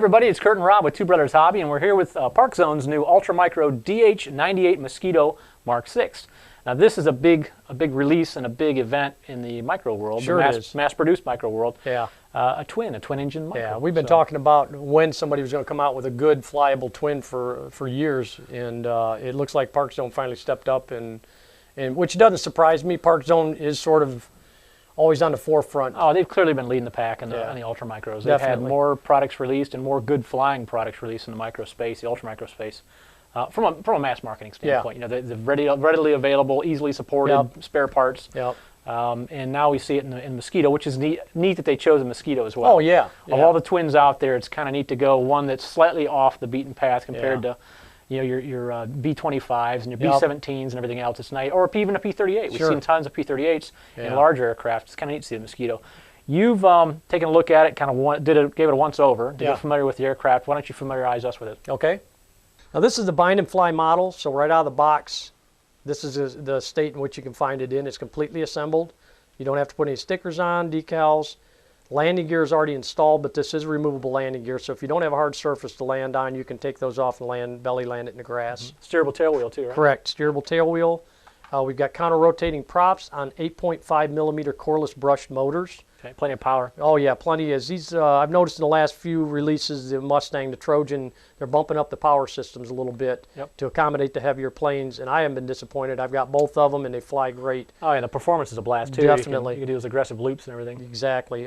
everybody, it's Kurt and Rob with Two Brothers Hobby, and we're here with Parkzone's new Ultra Micro DH98 Mosquito Mark 6. Now this is a big release and a big event in the micro world, sure the mass-produced micro world. Yeah. A twin engine micro. Yeah, we've been talking about when somebody was going to come out with a good flyable twin for years, and it looks like Parkzone finally stepped up, and which doesn't surprise me. Parkzone is sort of always on the forefront. Oh, they've clearly been leading the pack in the ultra micros. They've had more products released and more good flying products released in the micro space, the ultra micro space. From a mass marketing standpoint, you know, they're readily available, easily supported, spare parts. Yep. And now we see it in Mosquito, which is neat that they chose a Mosquito as well. Oh yeah. Of all the twins out there, it's kind of neat to go one that's slightly off the beaten path compared to, you know, your B25s and your B17s and everything else. It's nice, or even a P38. We've seen tons of P38s in larger aircraft. It's kind of neat to see the Mosquito. You've taken a look at it, kind of gave it a once over to get familiar with the aircraft. Why don't you familiarize us with it? Okay. Now this is the bind and fly model, so right out of the box, this is the state in which you can find it in. It's completely assembled. You don't have to put any stickers on, decals. Landing gear is already installed, but this is removable landing gear, so if you don't have a hard surface to land on, you can take those off and belly land it in the grass. Steerable tail wheel too, right? Correct. Steerable tail wheel. We've got counter-rotating props on 8.5 millimeter coreless brushed motors. Okay, plenty of power. Oh yeah, plenty. As these, I've noticed in the last few releases, the Mustang, the Trojan, they're bumping up the power systems a little bit to accommodate the heavier planes, and I haven't been disappointed. I've got both of them, and they fly great. Oh yeah, the performance is a blast too. Definitely. You can do those aggressive loops and everything. Exactly.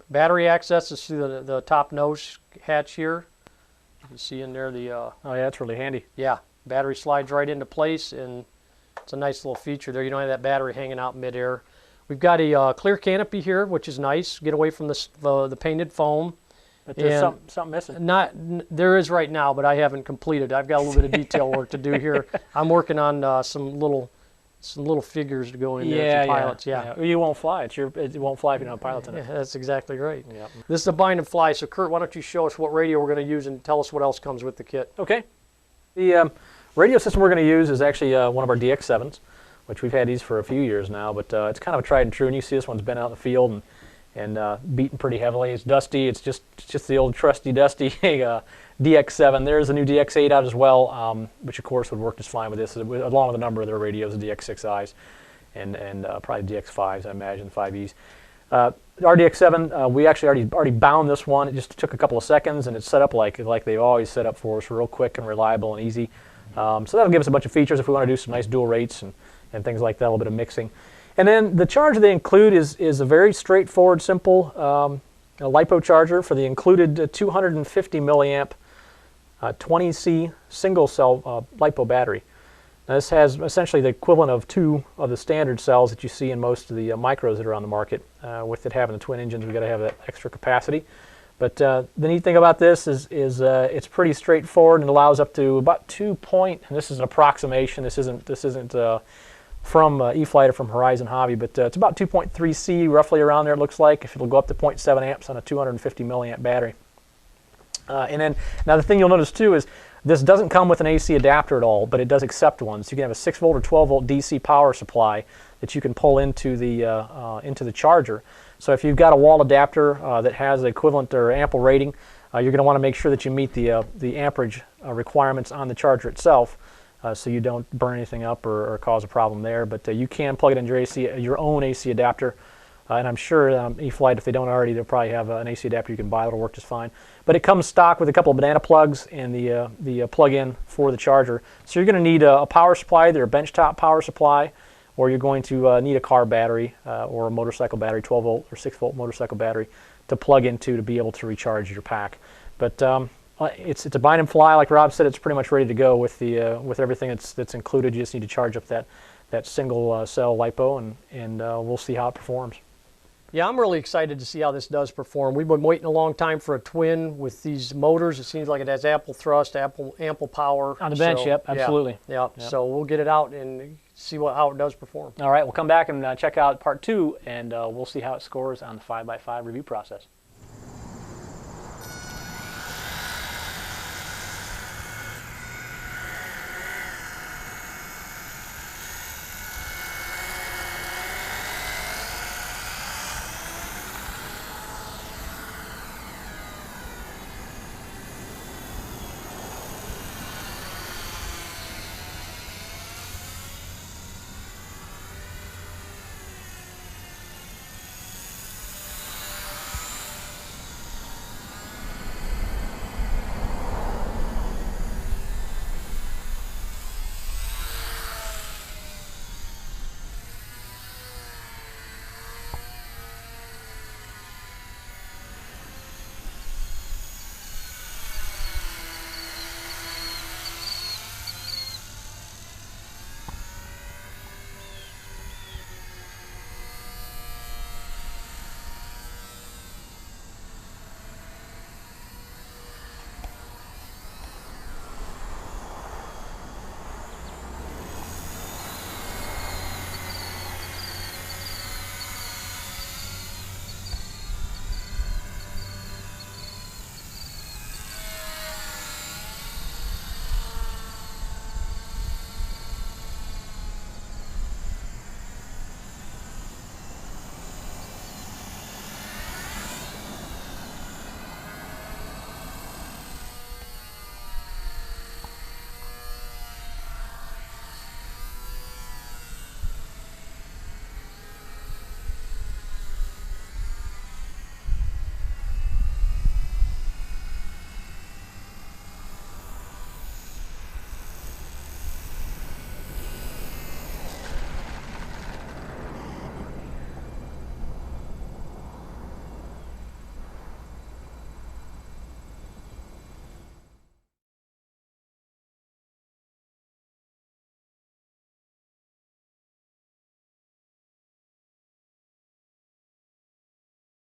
Battery access is through the top nose hatch here. You can see in there the... oh yeah, that's really handy. Yeah, battery slides right into place, and it's a nice little feature there. You don't have that battery hanging out midair. We've got a clear canopy here, which is nice. Get away from the painted foam. But there's something missing. There is right now, but I haven't completed. I've got a little bit of detail work to do here. I'm working on some little figures to go in there for pilots. Yeah. You won't fly. It won't fly if you don't have pilots in it. Yeah, that's exactly right. Yep. This is a bind and fly. So Kurt, why don't you show us what radio we're going to use and tell us what else comes with the kit? Okay. The radio system we're going to use is actually one of our DX7s, which we've had these for a few years now, but it's kind of a tried and true, and you see this one's been out in the field and beaten pretty heavily. It's dusty. It's just the old trusty dusty DX7. There's a new DX8 out as well, which of course would work just fine with this, along with a number of their radios, the DX6Is and probably DX5s, I imagine, 5Es. Our DX7, we actually already bound this one. It just took a couple of seconds, and it's set up like they've always set up for us, real quick and reliable and easy. So that'll give us a bunch of features if we want to do some nice dual rates and things like that, a little bit of mixing. And then the charger they include is a very straightforward, simple Lipo Charger for the included 250 milliamp 20C single cell Lipo battery. Now this has essentially the equivalent of 2 of the standard cells that you see in most of the micros that are on the market. With it having the twin engines, we've got to have that extra capacity. But the neat thing about this is it's pretty straightforward and allows up to about 2 point, and this is an approximation. This isn't from E-flite or from Horizon Hobby, but it's about 2.3 C, roughly around there. It looks like if it'll go up to 0.7 amps on a 250 milliamp battery. And then now the thing you'll notice too is this doesn't come with an AC adapter at all, but it does accept one. So you can have a 6 volt or 12 volt DC power supply that you can pull into the charger. So if you've got a wall adapter that has the equivalent or ample rating, you're going to want to make sure that you meet the amperage requirements on the charger itself, so you don't burn anything up or cause a problem there. But you can plug it in your own AC adapter, and I'm sure E-flite, if they don't already, they'll probably have an AC adapter you can buy that'll work just fine. But it comes stock with a couple of banana plugs and the plug-in for the charger. So you're going to need a power supply, either a benchtop power supply, or you're going to need a car battery or a motorcycle battery, 12 volt or 6 volt motorcycle battery to plug into to be able to recharge your pack. But it's a bind and fly, like Rob said. It's pretty much ready to go with everything that's included. You just need to charge up that single cell Lipo, and we'll see how it performs. Yeah, I'm really excited to see how this does perform. We've been waiting a long time for a twin with these motors. It seems like it has ample thrust, ample power. On the bench, so, yep, absolutely. Yeah, so we'll get it out and see how it does perform. All right, we'll come back and check out part 2, and we'll see how it scores on the 5x5 review process.